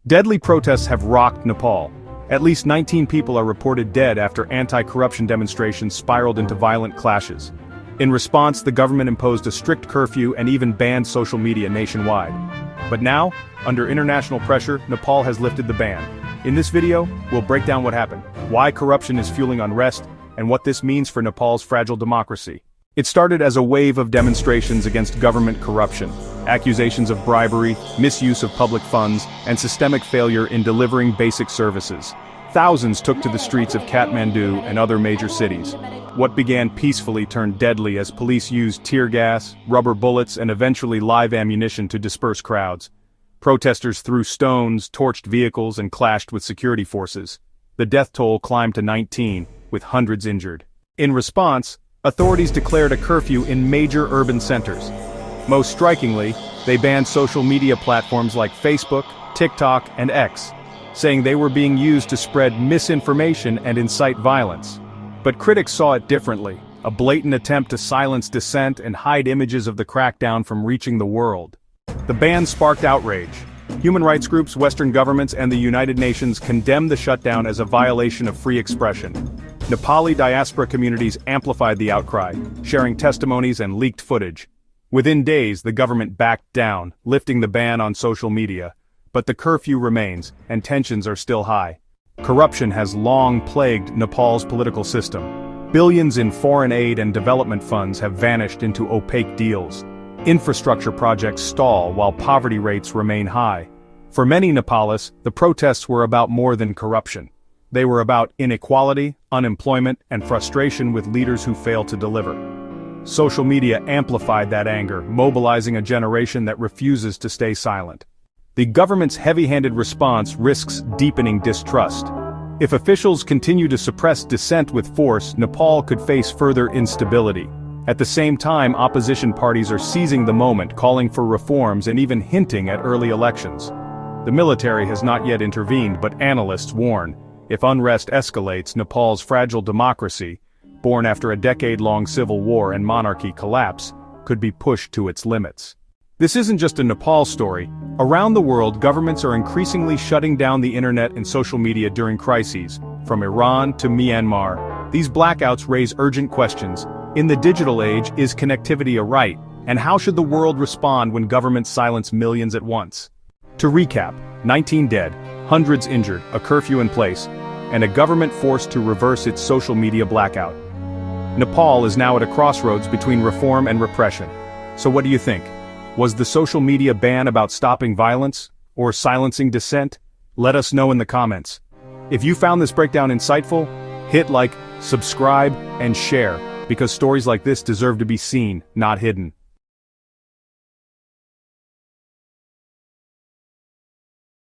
Deadly protests have rocked Nepal. At least 19 people are reported dead after anti-corruption demonstrations spiraled into violent clashes. In response, the government imposed a strict curfew and even banned social media nationwide. But now, under international pressure, Nepal has lifted the ban. In this video, we'll break down what happened, why corruption is fueling unrest, and what this means for Nepal's fragile democracy. It started as a wave of demonstrations against government corruption, accusations of bribery, misuse of public funds, and systemic failure in delivering basic services. Thousands took to the streets of Kathmandu and other major cities. What began peacefully turned deadly as police used tear gas, rubber bullets, and eventually live ammunition to disperse crowds. Protesters threw stones, torched vehicles, and clashed with security forces. The death toll climbed to 19, with hundreds injured. In response, authorities declared a curfew in major urban centers. Most strikingly, they banned social media platforms like Facebook, TikTok, and X, saying they were being used to spread misinformation and incite violence. But critics saw it differently, a blatant attempt to silence dissent and hide images of the crackdown from reaching the world. The ban sparked outrage. Human rights groups, Western governments, and the United Nations condemned the shutdown as a violation of free expression. Nepali diaspora communities amplified the outcry, sharing testimonies and leaked footage. Within days, the government backed down, lifting the ban on social media. But the curfew remains, and tensions are still high. Corruption has long plagued Nepal's political system. Billions in foreign aid and development funds have vanished into opaque deals. Infrastructure projects stall while poverty rates remain high. For many Nepalis, the protests were about more than corruption. They were about inequality, unemployment, and frustration with leaders who fail to deliver. Social media amplified that anger, mobilizing a generation that refuses to stay silent. The government's heavy-handed response risks deepening distrust. If officials continue to suppress dissent with force, Nepal could face further instability. At the same time, opposition parties are seizing the moment, calling for reforms and even hinting at early elections. The military has not yet intervened, but analysts warn, if unrest escalates, Nepal's fragile democracy, born after a decade-long civil war and monarchy collapse, could be pushed to its limits. This isn't just a Nepal story. Around the world, governments are increasingly shutting down the internet and social media during crises, from Iran to Myanmar. These blackouts raise urgent questions. In the digital age, is connectivity a right? And how should the world respond when governments silence millions at once? To recap, 19 dead, hundreds injured, a curfew in place, and a government forced to reverse its social media blackout. Nepal is now at a crossroads between reform and repression. So what do you think? Was the social media ban about stopping violence, or silencing dissent? Let us know in the comments. If you found this breakdown insightful, hit like, subscribe, and share, because stories like this deserve to be seen, not hidden.